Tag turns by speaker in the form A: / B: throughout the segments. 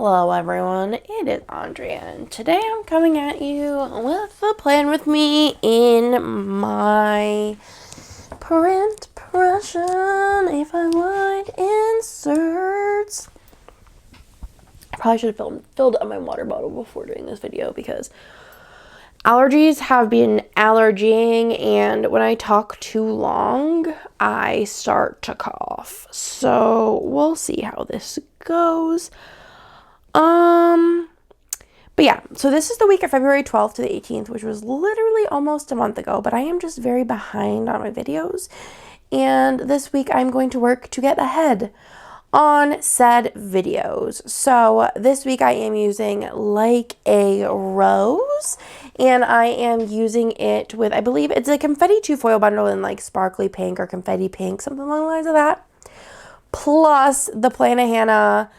A: Hello everyone, it is Andrea, and today I'm coming at you with a plan with me in my print impression A5 wide inserts. I probably should have filled up my water bottle before doing this video because allergies have been allergying, and when I talk too long, I start to cough. So we'll see how this goes. But yeah, so this is the week of February 12th to the 18th, which was literally almost a month ago, but I am just very behind on my videos. And this week I'm going to work to get ahead on said videos. So this week I am using Like a Rose, and I am using it with, I believe it's a confetti 2 foil bundle in like sparkly pink or confetti pink, something along the lines of that. Plus the Plana Hannah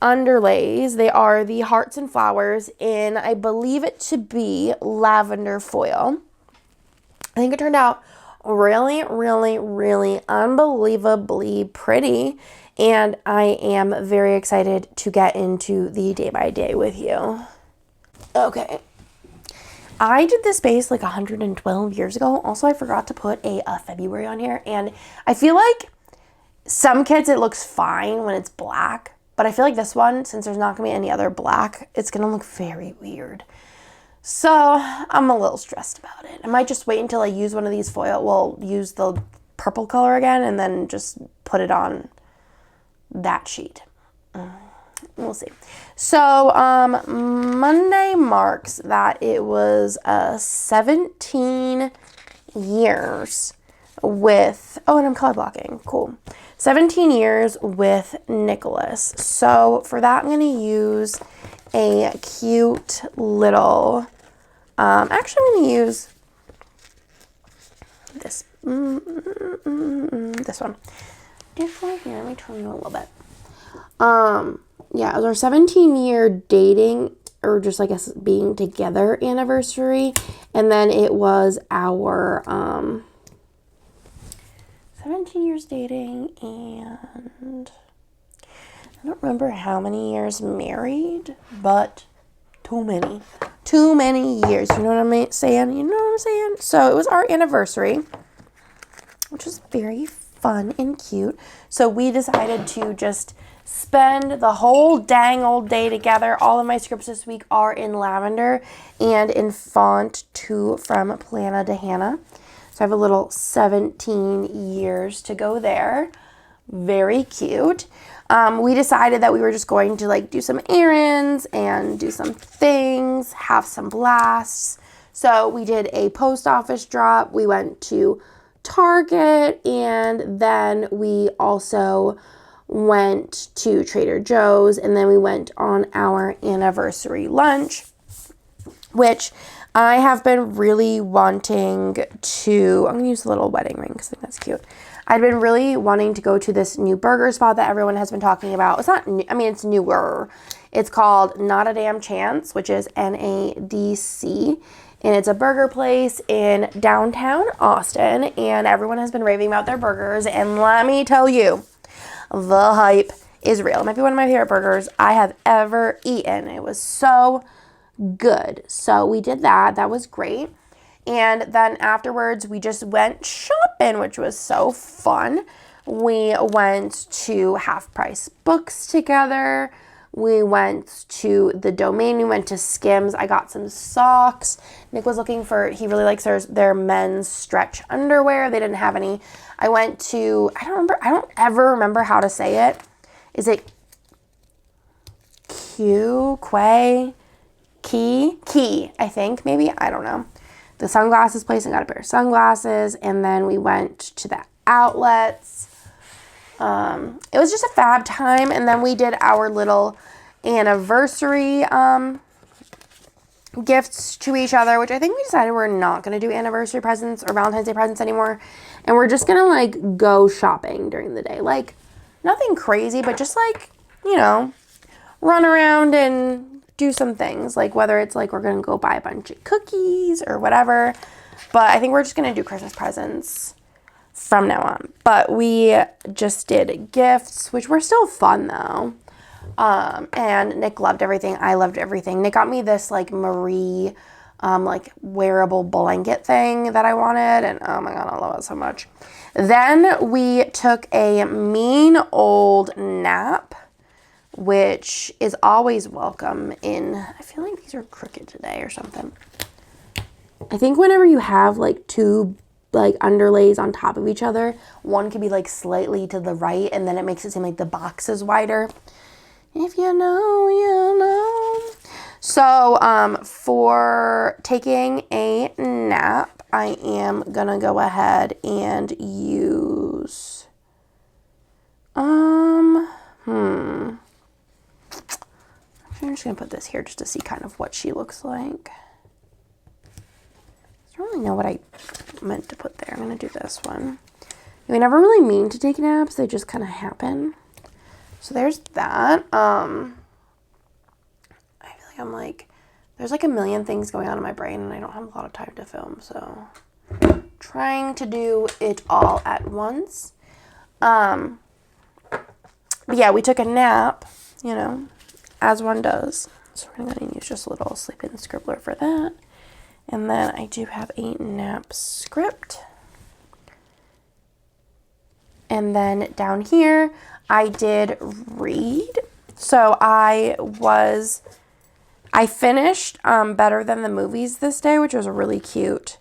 A: underlays. They are the hearts and flowers in, I believe it to be lavender foil. I think it turned out really, really, really unbelievably pretty, and I am very excited to get into the day by day with you. Okay. I did this base like 112 years ago. Also, I forgot to put a February on here, and I feel like some kits it looks fine when it's black, but I feel like this one, since there's not going to be any other black, it's going to look very weird. So I'm a little stressed about it. I might just wait until I use one of these foil, well, use the purple color again, and then just put it on that sheet. We'll see. So Monday marks that it was 17 years with, oh, and I'm color blocking. Cool. 17 years with Nicholas. So for that, I'm going to use a cute little, actually I'm going to use this, this one. This one here, let me turn you a little bit. Yeah, it was our 17-year dating, or just I guess being together anniversary, and then it was our, 17 years dating, and I don't remember how many years married, but too many years. You know what I'm saying? You know what I'm saying? So it was our anniversary, which was very fun and cute. So we decided to just spend the whole dang old day together. All of my scripts this week are in lavender and in font 2 from Plana Hannah. So I have a little 17 years to go there. Very cute. We decided that we were just going to like do some errands and do some things, have some blasts. So we did a post office drop. We went to Target, and then we also went to Trader Joe's, and then we went on our anniversary lunch, which I have been really wanting to, I'm going to use a little wedding ring because I think that's cute. I've been really wanting to go to this new burger spot that everyone has been talking about. It's not new, I mean, it's newer. It's called Not a Damn Chance, which is NADC. And it's a burger place in downtown Austin. And everyone has been raving about their burgers. And let me tell you, the hype is real. It might be one of my favorite burgers I have ever eaten. It was so good. So we did that. That was great. And then afterwards, we just went shopping, which was so fun. We went to Half Price Books together. We went to the Domain. We went to Skims. I got some socks. Nick was looking for, he really likes their men's stretch underwear. They didn't have any. I went to, I don't ever remember how to say it. Is it Key, I think, maybe. I don't know. The sunglasses place and got a pair of sunglasses, and then we went to the outlets. It was just a fab time, and then we did our little anniversary gifts to each other, which I think we decided we're not going to do anniversary presents or Valentine's Day presents anymore, and we're just going to like go shopping during the day. Like nothing crazy, but just like, you know, run around and do some things, like whether it's like we're gonna go buy a bunch of cookies or whatever, but I think we're just gonna do Christmas presents from now on. But we just did gifts, which were still fun though. And Nick loved everything. I loved everything. Nick got me this like Marie, like wearable blanket thing that I wanted. And oh my God, I love it so much. Then we took a mean old nap, which is always welcome in, I feel like these are crooked today or something. I think whenever you have like two like underlays on top of each other, one could be like slightly to the right and then it makes it seem like the box is wider. If you know, you know. So for taking a nap, I am gonna go ahead and use I'm just gonna put this here just to see kind of what she looks like. I don't really know what I meant to put there. I'm gonna do this one. We never really mean to take naps, they just kind of happen. So there's that. I feel like I'm like, there's like a million things going on in my brain and I don't have a lot of time to film, so trying to do it all at once. But yeah, we took a nap, you know, as one does. So we're going to use just a little sleep-in scribbler for that. And then I do have a nap script. And then down here, I did read. So I finished Better Than the Movies this day, which was a really cute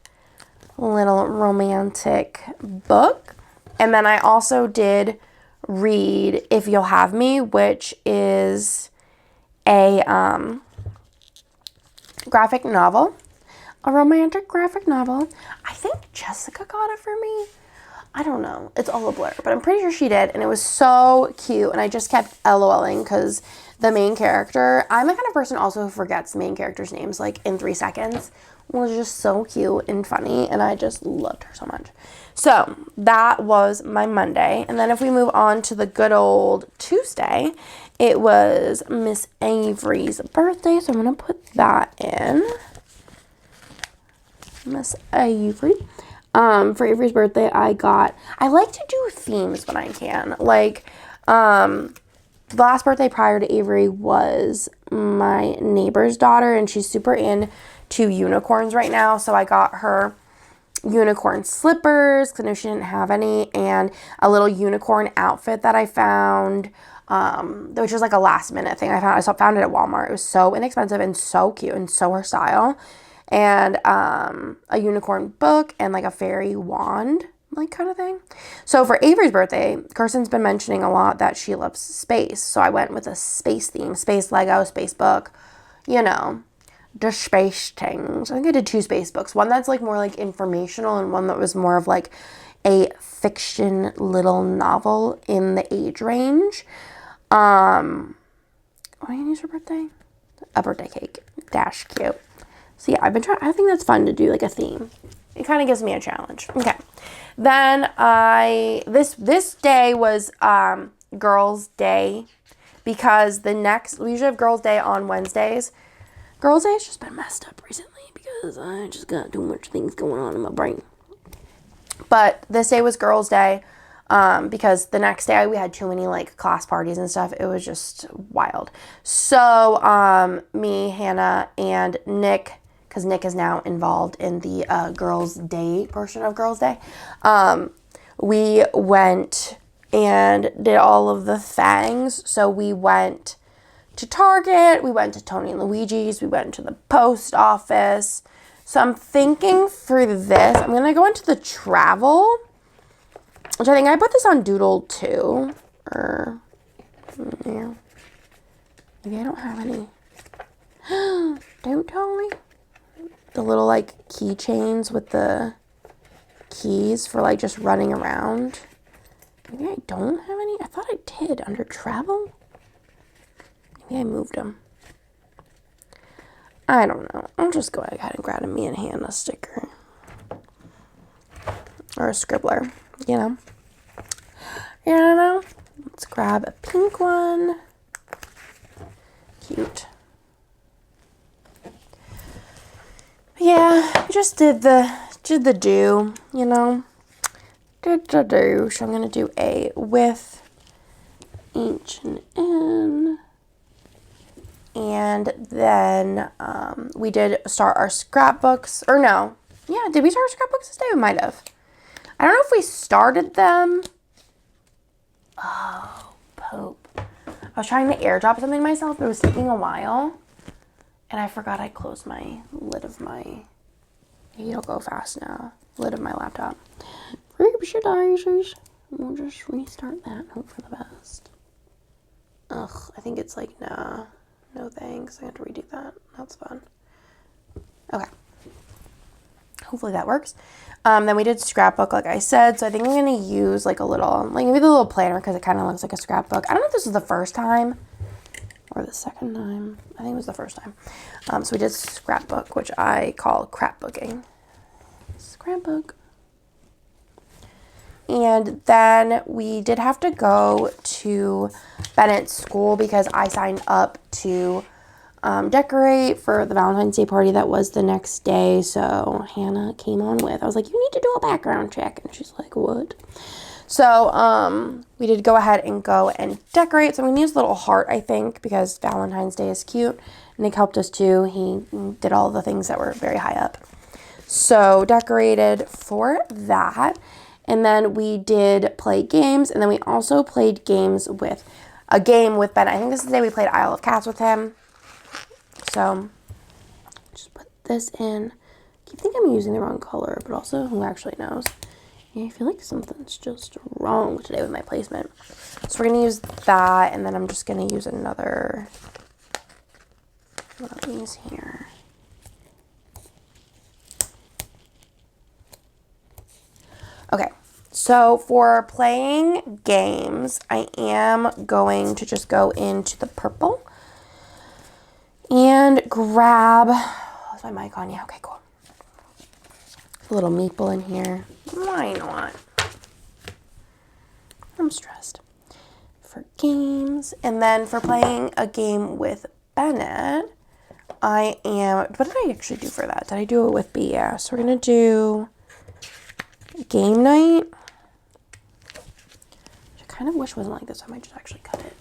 A: little romantic book. And then I also did read If You'll Have Me, which is a graphic novel, a romantic graphic novel. I think Jessica got it for me. I don't know. It's all a blur, but I'm pretty sure she did, and it was so cute, and I just kept LOLing because the main character, I'm the kind of person also who forgets main characters' names like in 3 seconds, was just so cute and funny, and I just loved her so much. So that was my Monday, and then if we move on to the good old Tuesday, it was Miss Avery's birthday, so I'm going to put that in. Miss Avery. For Avery's birthday, I like to do themes when I can. Like, the last birthday prior to Avery was my neighbor's daughter, and she's super into unicorns right now. So I got her unicorn slippers, because I know she didn't have any, and a little unicorn outfit that I found, which was like a last minute thing. I found it at Walmart. It was so inexpensive and so cute and so her style. And a unicorn book and like a fairy wand, like kind of thing. So for Avery's birthday, Kirsten's been mentioning a lot that she loves space. So I went with a space theme, space Lego, space book, you know, the space things. I think I did 2 space books. One that's like more like informational and one that was more of like a fiction little novel in the age range. What are you gonna use for birthday? A birthday cake. Dash cute. So yeah, I think that's fun to do like a theme. It kind of gives me a challenge. Okay. Then this day was Girls' Day, because we usually have Girls' Day on Wednesdays. Girls' Day has just been messed up recently because I just got too much things going on in my brain. But this day was Girls' Day because the next day we had too many like class parties and stuff. It was just wild. So me, Hannah, and Nick, because Nick is now involved in the Girls' Day portion of Girls' Day, we went and did all of the things. So we went to Target, we went to Tony and Luigi's, we went to the post office. So I'm thinking for this, I'm going to go into the travel, which I think I put this on Doodle too, or, yeah, maybe I don't have any. Don't tell me. The little like keychains with the keys for like just running around. Maybe I don't have any. I thought I did under travel. Maybe I moved them. I don't know. I'll just go ahead and grab a me and Hannah sticker. Or a scribbler, you know. You know. Let's grab a pink one. Cute. Yeah, just did the do, you know. Did the do. So I'm gonna do a with H and N. And then we did start our scrapbooks. Or no. Yeah, did we start our scrapbooks this day? We might have. I don't know if we started them. Oh, Pope. I was trying to airdrop something myself, but it was taking a while. And I forgot I closed my lid of my... Maybe it'll go fast now. Lid of my laptop. We'll just restart that and hope for the best. Ugh, I think it's like, nah. No thanks. I have to redo that. That's fun. Okay. Hopefully that works. Then we did scrapbook, like I said. So I think I'm going to use like a little, like maybe the little planner because it kind of looks like a scrapbook. I don't know if this is the first time or the second time. I think it was the first time. So we did scrapbook, which I call crapbooking. Scrapbook. And then we did have to go to Bennett's school because I signed up to decorate for the Valentine's Day party that was the next day. So Hannah came on with. I was like, you need to do a background check. And she's like, what? So we did go ahead and go and decorate. So I'm going to use a little heart, I think, because Valentine's Day is cute. Nick helped us too. He did all the things that were very high up. So decorated for that. And then we did play games. And then we also played games with a game with Ben. I think this is the day we played Isle of Cats with him. So just put this in. I keep thinking I'm using the wrong color, but also who actually knows? Yeah, I feel like something's just wrong today with my placement. So we're going to use that. And then I'm just going to use another one of these here. Okay, so for playing games, I am going to just go into the purple and grab, is my mic on? Yeah, okay, cool. A little meeple in here. Why not? I'm stressed. For games, and then for playing a game with Bennett, I am, what did I actually do for that? Did I do it with B? Yeah, so we're going to do game night. Which I kind of wish wasn't like this. I might just actually cut it.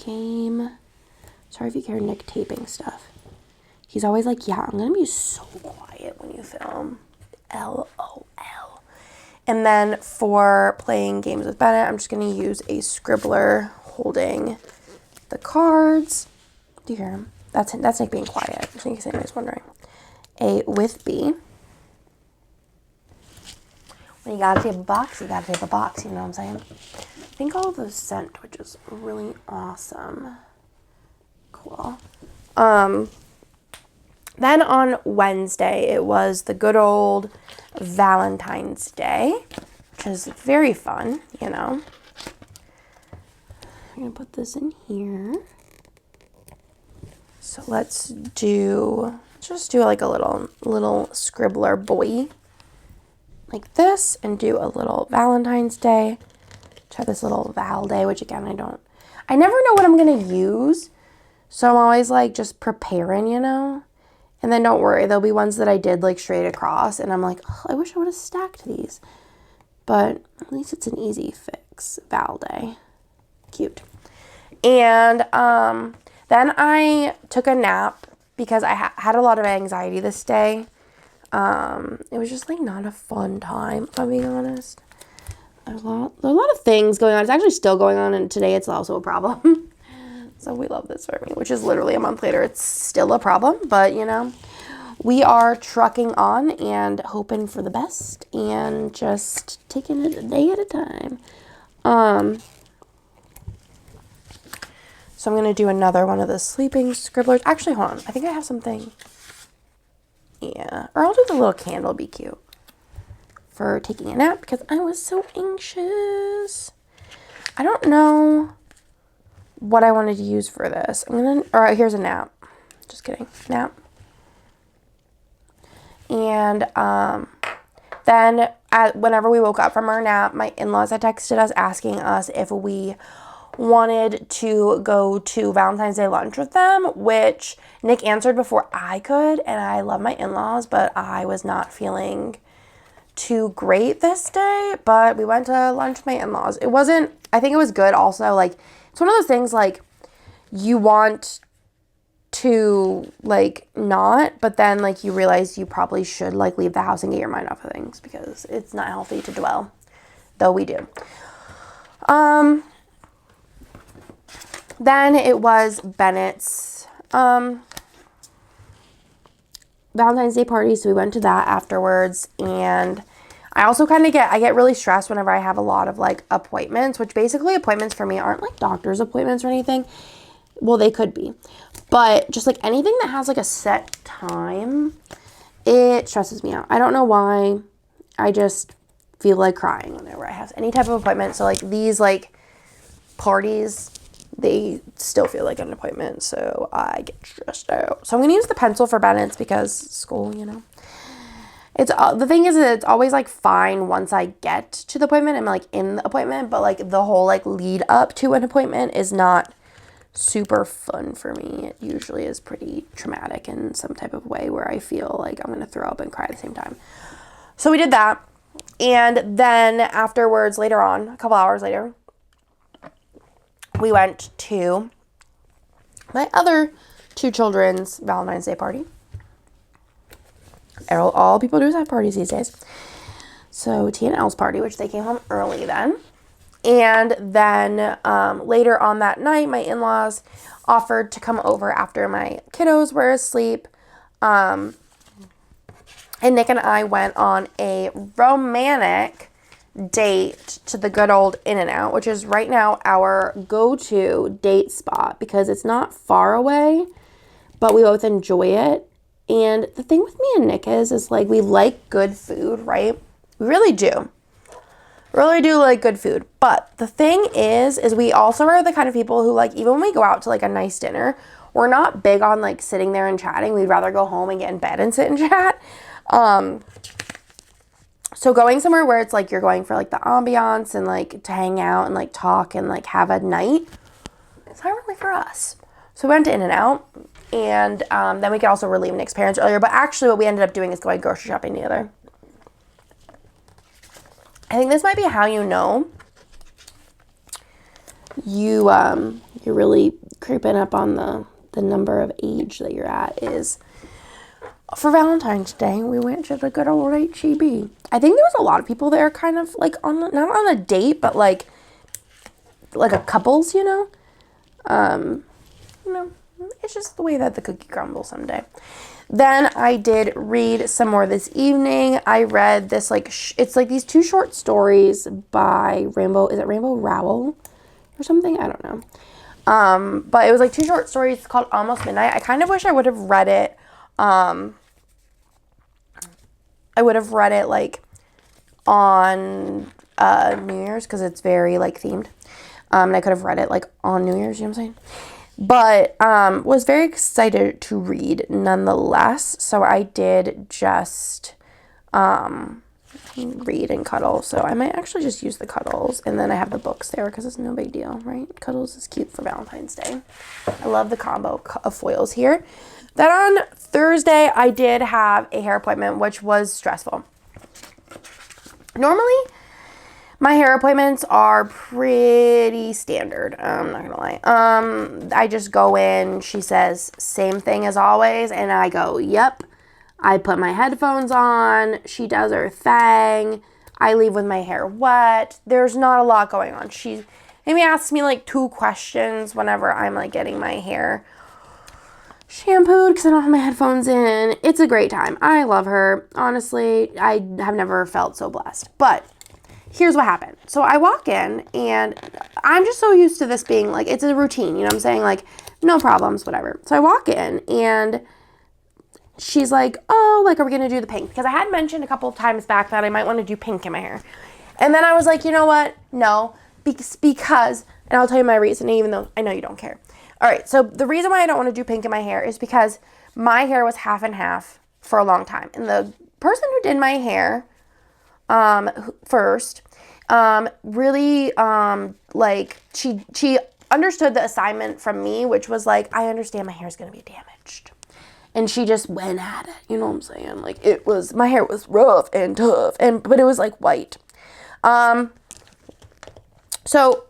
A: Game. Sorry if you hear Nick taping stuff. He's always like, yeah, I'm going to be so quiet when you film. LOL. And then for playing games with Bennett, I'm just going to use a scribbler holding the cards. Do you hear him? That's Nick being quiet, just in case anybody's wondering. A with B. When you gotta tape a box, you gotta tape a box, you know what I'm saying? I think all of those scent, which is really awesome. Cool. Then on Wednesday, it was the good old Valentine's Day, which is very fun, you know. I'm going to put this in here. So let's just do like a little scribbler boy like this and do a little Valentine's Day. Try this little Val Day, which again, I never know what I'm going to use. So I'm always like just preparing, you know. And then don't worry, there'll be ones that I did like straight across. And I'm like, oh, I wish I would have stacked these. But at least it's an easy fix. Val Day. Cute. And then I took a nap because I had a lot of anxiety this day. It was just like not a fun time, if I'm being honest. There's a lot of things going on. It's actually still going on, and today it's also a problem. So we love this for me, which is literally a month later. It's still a problem, but you know, we are trucking on and hoping for the best and just taking it a day at a time. So I'm going to do another one of the sleeping scribblers. Actually, hold on. I think I have something. Yeah. Or I'll do the little candle, be cute. For taking a nap because I was so anxious. I don't know what I wanted to use for this. Here's a nap. Just kidding. Nap. And then whenever we woke up from our nap, my in-laws had texted us asking us if we wanted to go to Valentine's Day lunch with them, which Nick answered before I could, and I love my in-laws, but I was not feeling too great this day, but we went to lunch with my in-laws. I think it was good also, like, it's one of those things, like, you want to, like, not, but then, like, you realize you probably should, like, leave the house and get your mind off of things, because it's not healthy to dwell, though we do. Then it was Bennett's Valentine's Day party, so we went to that afterwards, and I also I get really stressed whenever I have a lot of, like, appointments, which basically appointments for me aren't, like, doctor's appointments or anything. Well, they could be, but just, like, anything that has, like, a set time, it stresses me out. I don't know why. I just feel like crying whenever I have any type of appointment, so, like, these, like, parties, they still feel like an appointment, so I get stressed out. So I'm going to use the pencil for Bennett's because school, you know. It's the thing is that it's always, like, fine once I get to the appointment. I'm, like, in the appointment, but, like, the whole, like, lead up to an appointment is not super fun for me. It usually is pretty traumatic in some type of way where I feel like I'm going to throw up and cry at the same time. So we did that, and then afterwards, later on, a couple hours later, we went to my other two children's Valentine's Day party. All people do is have parties these days. So T and L's party, which they came home early then. And then later on that night, my in-laws offered to come over after my kiddos were asleep. And Nick and I went on a romantic date to the good old In-N-Out, which is right now our go-to date spot because it's not far away, but we both enjoy it. And the thing with me and Nick is like we like good food, right? We really do. Really do like good food. But the thing is we also are the kind of people who, like, even when we go out to, like, a nice dinner, we're not big on, like, sitting there and chatting. We'd rather go home and get in bed and sit and chat. So going somewhere where it's, like, you're going for, like, the ambiance and, like, to hang out and, like, talk and, like, have a night, it's not really for us. So we went to In-N-Out, and then we could also relieve Nick's parents earlier. But actually what we ended up doing is going grocery shopping together. I think this might be how you know you're really creeping up on the number of age that you're at is for Valentine's Day, we went to the good old H-E-B. I think there was a lot of people there kind of like not on a date, but like a couples, you know? It's just the way that the cookie crumbles someday. Then I did read some more this evening. I read this, like, it's like these two short stories by Rainbow Rowell or something? I don't know. But it was like two short stories called Almost Midnight. I kind of wish I would have read it. I would have read it, like, on New Year's because it's very, like, themed. And I could have read it, like, on New Year's, you know what I'm saying? But was very excited to read nonetheless. So I did just read and cuddle. So I might actually just use the cuddles. And then I have the books there because it's no big deal, right? Cuddles is cute for Valentine's Day. I love the combo of foils here. Then on Thursday, I did have a hair appointment, which was stressful. Normally, my hair appointments are pretty standard. I'm not gonna lie. I just go in, she says, same thing as always, and I go, yep. I put my headphones on, she does her thing, I leave with my hair wet. There's not a lot going on. She maybe asks me like 2 questions whenever I'm like getting my hair shampooed because I don't have my headphones in. It's a great time. I love her. Honestly, I have never felt so blessed. But here's what happened. So I walk in, and I'm just so used to this being, like, it's a routine, you know what I'm saying? Like, no problems, whatever. So I walk in, and she's like, oh, like, are we going to do the pink? Because I had mentioned a couple of times back that I might want to do pink in my hair. And then I was like, you know what? No, because, and I'll tell you my reason, even though I know you don't care. All right, so the reason why I don't want to do pink in my hair is because my hair was half and half for a long time. And the person who did my hair first really like she understood the assignment from me, which was like, I understand my hair is going to be damaged. And she just went at it, you know what I'm saying? Like, my hair was rough and tough, but it was like white. So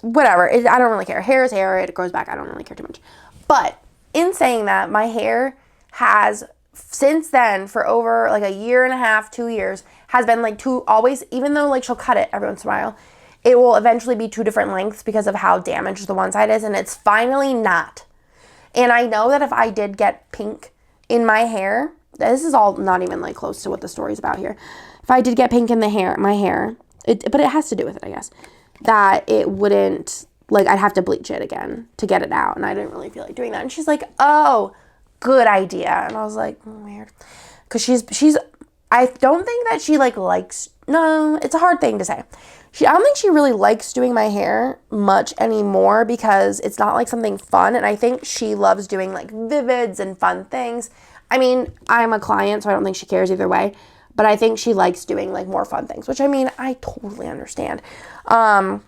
A: whatever, I don't really care. Hair is hair, it grows back, I don't really care too much. But in saying that, my hair has, since then, for over like a year and a half, 2 years, has been like always, even though like she'll cut it every once in a while, it will eventually be 2 different lengths because of how damaged the one side is, and it's finally not. And I know that if I did get pink in my hair, this is all not even like close to what the story's about here. If I did get pink in my hair, but it has to do with it, I guess, that it wouldn't, like, I'd have to bleach it again to get it out, and I didn't really feel like doing that. And she's like, oh, good idea. And I was like, weird. Because she's, I don't think that she, like, likes, no, it's a hard thing to say. I don't think she really likes doing my hair much anymore because it's not, like, something fun, and I think she loves doing, like, vivids and fun things. I mean, I'm a client, so I don't think she cares either way, but I think she likes doing, like, more fun things, which, I mean, I totally understand. But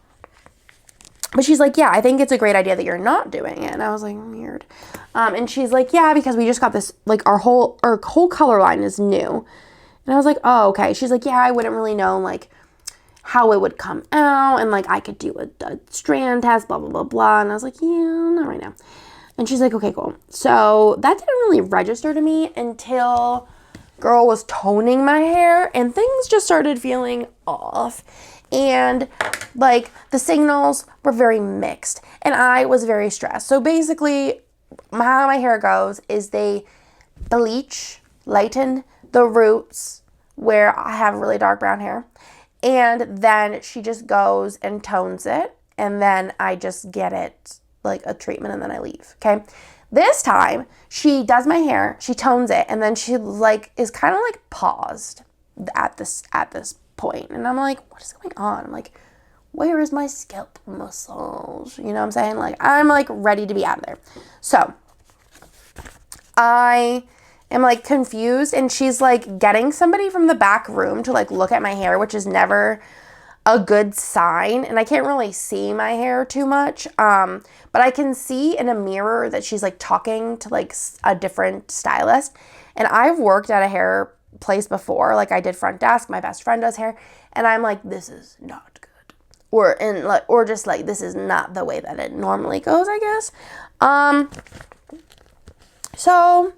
A: she's like, yeah, I think it's a great idea that you're not doing it. And I was like, weird. And she's like, yeah, because we just got this, like, our whole color line is new. And I was like, oh, okay. She's like, yeah, I wouldn't really know, like, how it would come out, and like I could do a strand test, blah, blah, blah, blah. And I was like, yeah, not right now. And she's like, okay, cool. So that didn't really register to me until girl was toning my hair, and things just started feeling off. And like the signals were very mixed, and I was very stressed. So basically how my hair goes is they bleach, lighten the roots where I have really dark brown hair. And then she just goes and tones it, and then I just get it like a treatment, and then I leave, okay? This time, she does my hair, she tones it, and then she like is kind of like paused at this point. And I'm like, what is going on? I'm like, where is my scalp massage? You know what I'm saying? Like, I'm like ready to be out of there. So I am like confused, and she's like getting somebody from the back room to like look at my hair, which is never a good sign. And I can't really see my hair too much. But I can see in a mirror that she's like talking to like a different stylist. And I've worked at a hair place before. Like I did front desk, my best friend does hair. And I'm like, this is not good. Or just like, this is not the way that it normally goes, I guess. So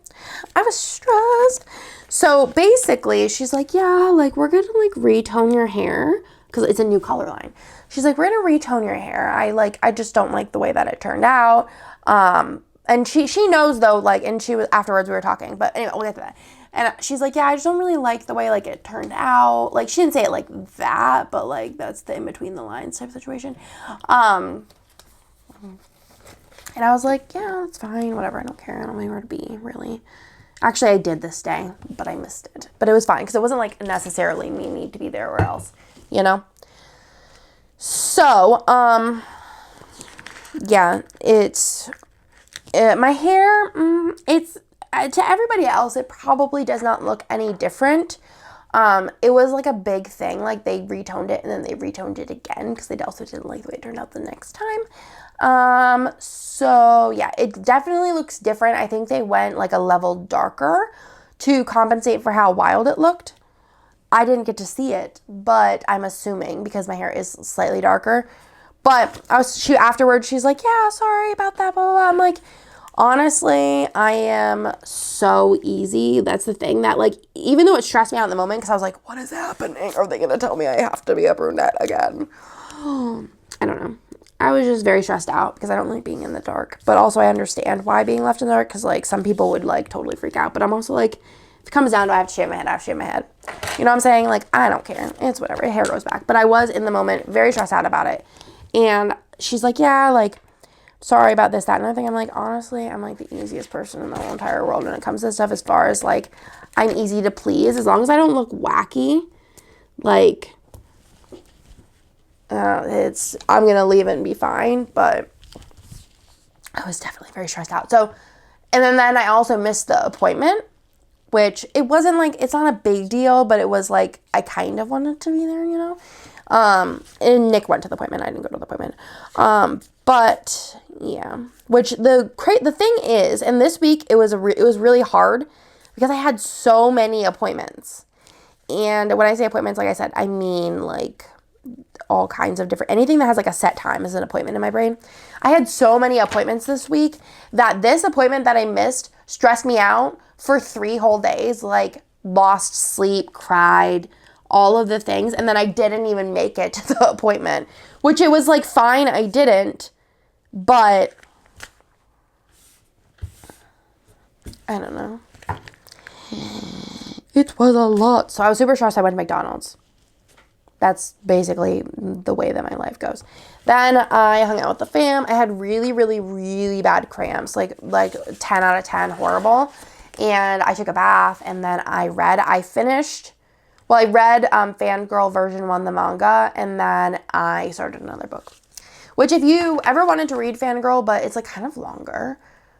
A: I was stressed. So basically she's like, yeah, like we're going to like retone your hair because it's a new color line. She's like, we're going to retone your hair. I just don't like the way that it turned out. And she knows though, like, and she was, afterwards we were talking, but anyway, we'll get to that. And she's like, yeah, I just don't really like the way like it turned out. Like she didn't say it like that, but like that's the in between the lines type situation. And I was like, yeah, it's fine, whatever, I don't care, I don't know where to be, really. Actually, I did this day, but I missed it. But it was fine, because it wasn't, like, necessarily me need to be there or else, you know? So, yeah, my hair, it's, to everybody else, it probably does not look any different. It was, like, a big thing, like, they retoned it, and then they retoned it again, because they also didn't like the way it turned out the next time. So yeah, it definitely looks different. I think they went like a level darker to compensate for how wild it looked. I didn't get to see it, but I'm assuming because my hair is slightly darker. But afterwards, she's like, yeah, sorry about that, blah, blah, blah. I'm like, honestly, I am so easy. That's the thing that like, even though it stressed me out in the moment, because I was like, what is happening? Are they going to tell me I have to be a brunette again? I don't know. I was just very stressed out because I don't like being in the dark. But also I understand why being left in the dark, because like some people would like totally freak out. But I'm also like, if it comes down to I have to shave my head, I have to shave my head. You know what I'm saying? Like, I don't care. It's whatever. Hair grows back. But I was in the moment very stressed out about it. And she's like, yeah, like, sorry about this, that, and other thing. I'm like, honestly, I'm like the easiest person in the whole entire world when it comes to stuff, as far as like, I'm easy to please. As long as I don't look wacky, like, I'm going to leave it and be fine, but I was definitely very stressed out. So, and then I also missed the appointment, which it wasn't like, it's not a big deal, but it was like, I kind of wanted to be there, you know? And Nick went to the appointment. I didn't go to the appointment. But yeah, which the thing is, and this week it was really hard because I had so many appointments. And when I say appointments, like I said, I mean like all kinds of different, anything that has like a set time is an appointment in my brain. I had so many appointments this week that this appointment that I missed stressed me out for 3 whole days, like lost sleep, cried, all of the things. And then I didn't even make it to the appointment, which it was like fine. I didn't, but I don't know. It was a lot. So I was super stressed. I went to McDonald's. That's basically the way that my life goes. Then I hung out with the fam. I had really, really, really bad cramps, like 10 out of 10, horrible. And I took a bath, and then I read Fangirl version 1, the manga, and then I started another book. Which if you ever wanted to read Fangirl, but it's like kind of longer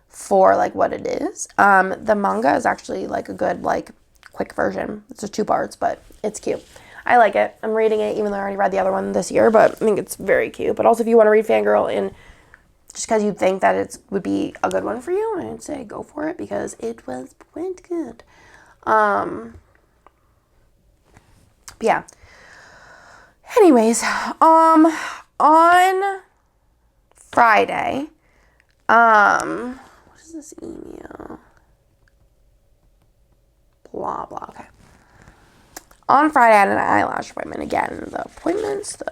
A: for like what it is, the manga is actually like a good like quick version. It's just 2 parts, but it's cute. I like it. I'm reading it even though I already read the other one this year, but I think it's very cute. But also if you want to read Fangirl and just because you think that it would be a good one for you, I'd say go for it because it was quite good. Yeah. Anyways, on Friday, what is this email? Blah, blah, okay. On Friday, I had an eyelash appointment again. The appointments. So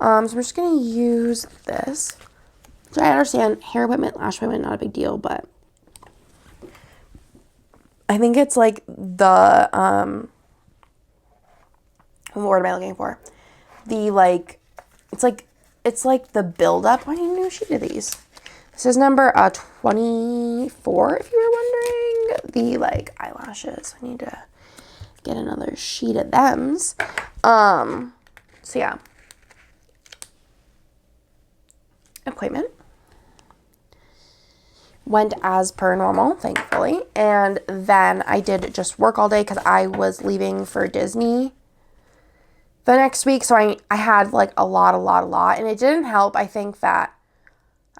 A: I'm just going to use this. So I understand hair appointment, lash appointment, not a big deal, but I think it's like the, what word am I looking for? The like, it's like the buildup. I didn't know she did these. This is number 24, if you were wondering. The like eyelashes. I need to get another sheet of thems. So yeah. Appointment. Went as per normal, thankfully. And then I did just work all day because I was leaving for Disney the next week. So I had like a lot. And it didn't help. I think that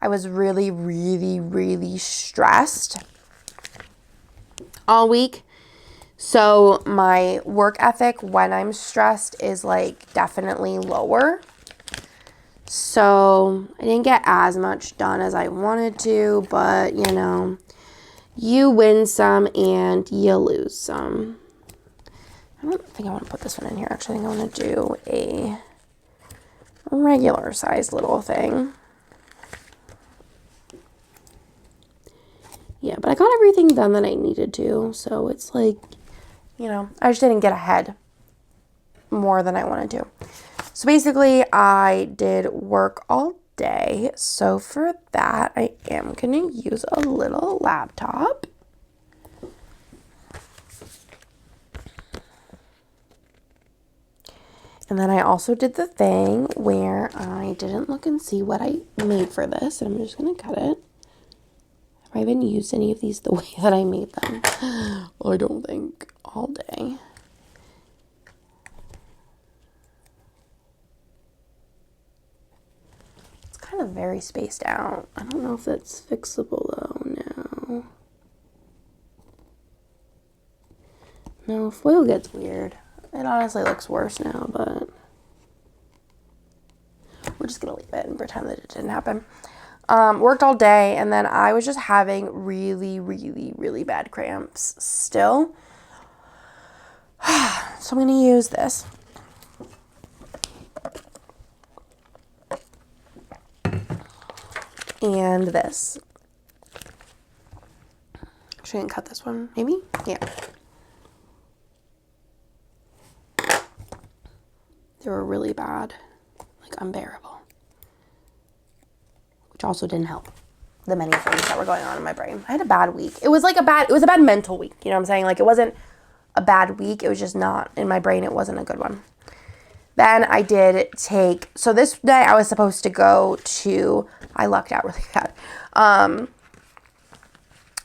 A: I was really, really, really stressed all week. So my work ethic when I'm stressed is like definitely lower. So I didn't get as much done as I wanted to, but you know, you win some and you lose some. I don't think I want to put this one in here. Actually, I think I want to do a regular size little thing. Yeah, but I got everything done that I needed to. So it's like, you know, I just didn't get ahead more than I wanted to. So basically, I did work all day. So for that, I am going to use a little laptop. And then I also did the thing where I didn't look and see what I made for this. And I'm just going to cut it. Have I even used any of these the way that I made them? I don't think. All day. It's kind of very spaced out. I don't know if that's fixable though. No, foil gets weird. It honestly looks worse now, but we're just gonna leave it and pretend that it didn't happen. Worked all day, and then I was just having really, really, really bad cramps still. So I'm gonna use this. And this. Actually, I can cut this one, maybe? Yeah. They were really bad, like unbearable. Which also didn't help the many things that were going on in my brain. I had a bad week. It was a bad mental week. You know what I'm saying? Like, it wasn't a bad week. It was just not, in my brain, it wasn't a good one. Then I did take, so this day I was supposed to go to, I lucked out really bad.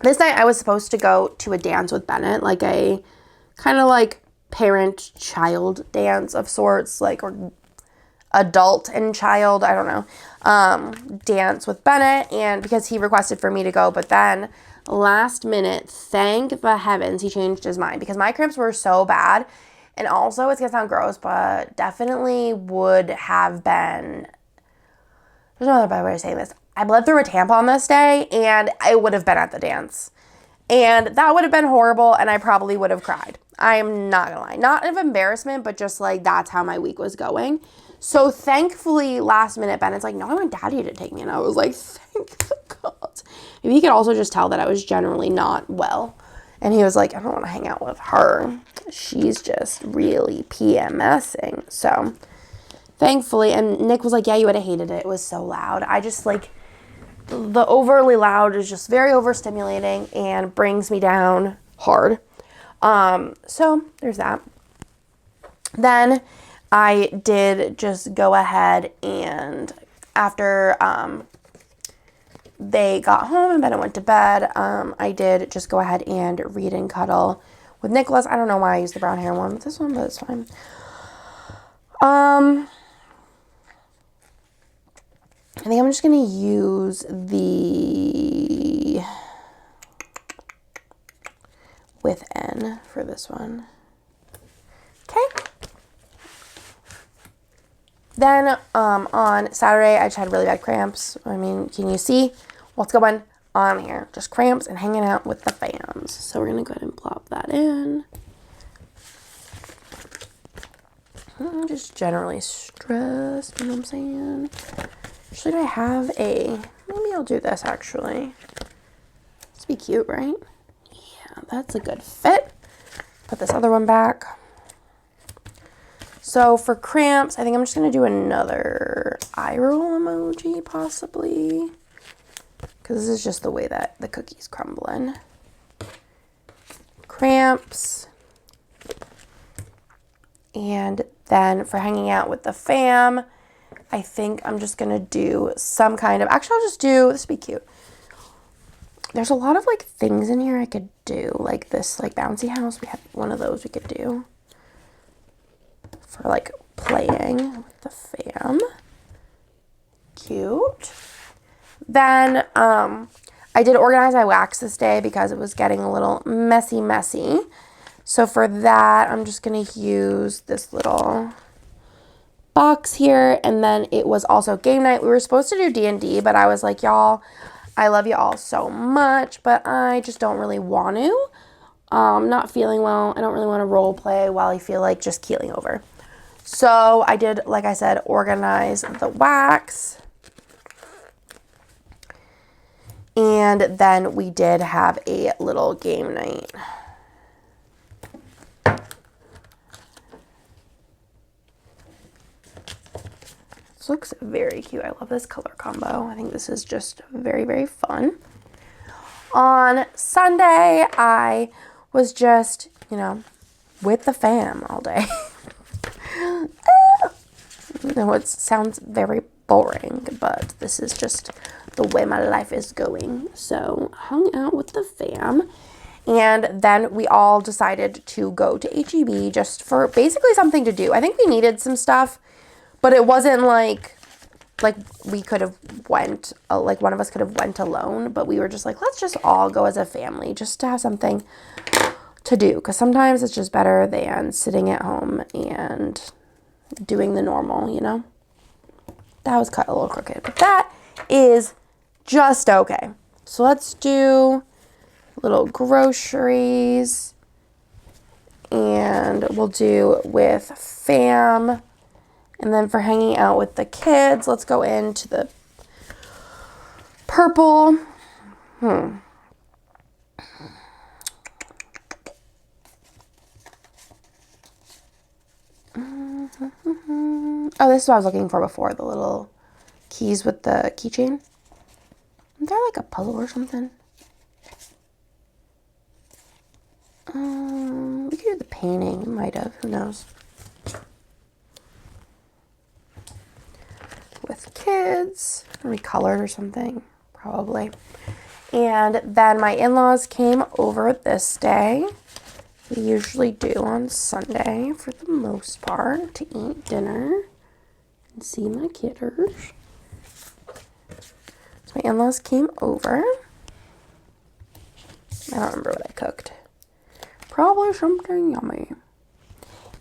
A: This night I was supposed to go to a dance with Bennett, like a kind of like parent-child dance of sorts, like, or adult and child, I don't know, dance with Bennett, and because he requested for me to go, but then last minute, thank the heavens, he changed his mind because my cramps were so bad. And also, it's gonna sound gross, but definitely would have been, there's no other better way of saying this. I bled through a tampon this day, and I would have been at the dance. And that would have been horrible, and I probably would have cried. I am not gonna lie. Not of embarrassment, but just like that's how my week was going. So thankfully, last minute, Bennett's like, no, I want Daddy to take me. And I was like, thank God. Maybe he could also just tell that I was generally not well. And he was like, I don't want to hang out with her. She's just really PMSing. So thankfully, and Nick was like, yeah, you would have hated it. It was so loud. I just like, the overly loud is just very overstimulating and brings me down hard. So there's that. Then I did just go ahead and after they got home and Bennett went to bed, I did just go ahead and read and cuddle with Nicholas. I don't know why I used the brown hair one with this one, but it's fine. I think I'm just going to use the with N for this one. Okay. Then on Saturday, I just had really bad cramps. I mean, can you see what's going on here? Just cramps and hanging out with the fams. So we're going to go ahead and plop that in. I'm just generally stressed, you know what I'm saying? Actually, do I have a... Maybe I'll do this, actually. This would be cute, right? Yeah, that's a good fit. Put this other one back. So for cramps, I think I'm just going to do another eye roll emoji, possibly. Because this is just the way that the cookie's crumbling. Cramps. And then for hanging out with the fam, I think I'm just going to do some kind of... Actually, I'll just do... This would be cute. There's a lot of, like, things in here I could do. Like this, like, bouncy house. We have one of those we could do. For, like, playing with the fam. Cute. Then, I did organize my wax this day because it was getting a little messy. So for that, I'm just going to use this little box here. And then it was also game night. We were supposed to do D&D, but I was like, y'all, I love you all so much, but I just don't really want to. Not feeling well. I don't really want to role play while I feel like just keeling over. So I did, like I said, organize the wax. And then we did have a little game night. This looks very cute. I love this color combo. I think this is just very, very fun. On Sunday, I was just, you know, with the fam all day. No, it sounds very boring, but this is just the way my life is going. So, hung out with the fam. And then we all decided to go to H-E-B just for basically something to do. I think we needed some stuff, but it wasn't like we could have went, like one of us could have went alone, but we were just like, let's just all go as a family just to have something to do. Because sometimes it's just better than sitting at home and doing the normal, you know? That was cut a little crooked, but that is just okay. So let's do little groceries, and we'll do with fam. And then for hanging out with the kids, let's go into the purple. Oh, this is what I was looking for before, the little keys with the keychain. Is there like a puzzle or something? We could do the painting, might have, who knows. With kids, recolored or something, probably. And then my in-laws came over this day. It we usually do on Sunday for the most part, to eat dinner and see my kidders. So my in-laws came over. I don't remember what I cooked. Probably something yummy.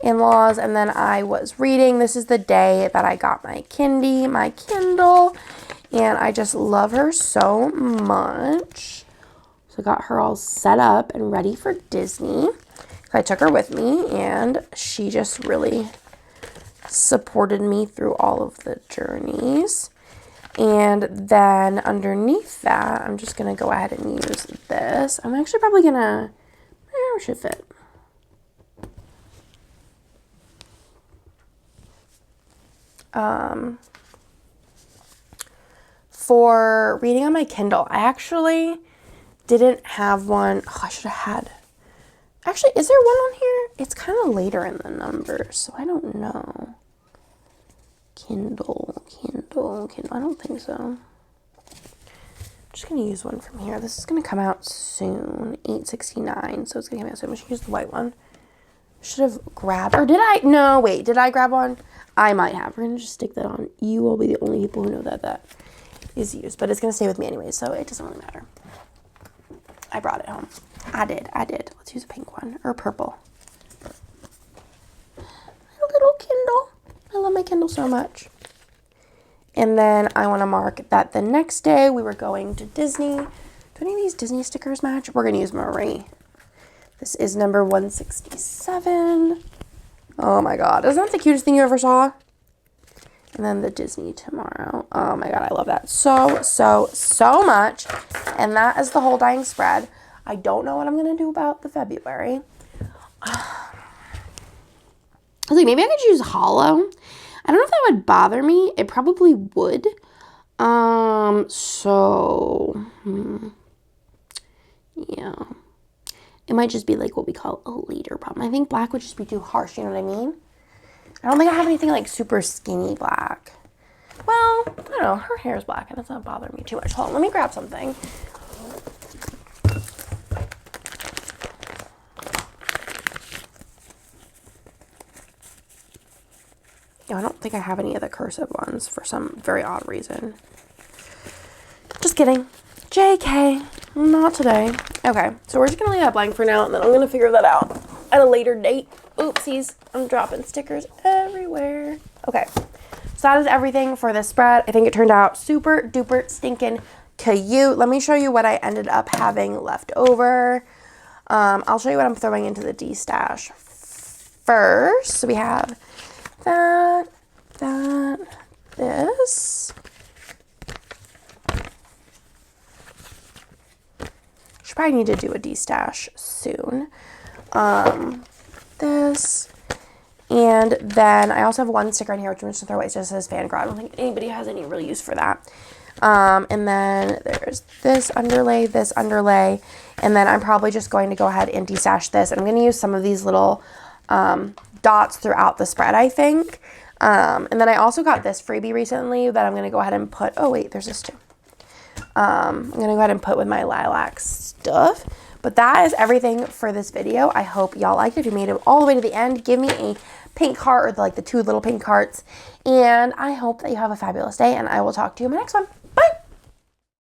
A: In-laws, and then I was reading. This is the day that I got my Kindle, and I just love her so much. So I got her all set up and ready for Disney. I took her with me, and she just really supported me through all of the journeys. And then underneath that, I'm just going to go ahead and use this. I'm actually probably going to, it should fit. For reading on my Kindle, I actually didn't have one. Oh, I should have had. Actually, is there one on here? It's kind of later in the numbers, so I don't know. Kindle. I don't think so. I'm just going to use one from here. This is going to come out soon, 8/69, so it's going to come out soon. I should use the white one. Should have grabbed, or did I? No, wait, did I grab one? I might have. We're going to just stick that on. You will be the only people who know that is used, but it's going to stay with me anyway, so it doesn't really matter. I brought it home. I did. Let's use a pink one, or purple. A little Kindle. I love my Kindle so much. And then I want to mark that the next day we were going to Disney. Do any of these Disney stickers match? We're going to use Marie. This is number 167. Oh my God. Isn't that the cutest thing you ever saw? And then the Disney tomorrow. Oh my God. I love that so much. And that is the whole dang spread. I don't know what I'm going to do about the February. I was like, maybe I could use hollow. I don't know if that would bother me. It probably would. Yeah. It might just be like what we call a later problem. I think black would just be too harsh, you know what I mean? I don't think I have anything like super skinny black. Well, I don't know. Her hair is black and it's not bothering me too much. Hold on, let me grab something. I don't think I have any of the cursive ones for some very odd reason. Just kidding. JK. Not today. Okay, so we're just going to leave that blank for now, and then I'm going to figure that out at a later date. Oopsies. I'm dropping stickers everywhere. Okay, so that is everything for this spread. I think it turned out super duper stinking cute. Let me show you what I ended up having left over. I'll show you what I'm throwing into the D-stash first. So we have this. Should probably need to do a D-stash soon. This. And then I also have one sticker in here, which I'm just going to throw away. It just says Van Gogh. I don't think anybody has any real use for that. And then there's this underlay, and then I'm probably just going to go ahead and D-stash this. And I'm going to use some of these little dots throughout the spread, I think. And then I also got this freebie recently that I'm going to go ahead and put, oh wait, there's this too. I'm going to go ahead and put with my lilac stuff. But that is everything for this video. I hope y'all liked it. If you made it all the way to the end, give me a pink heart, or the two little pink hearts. And I hope that you have a fabulous day, and I will talk to you in my next one.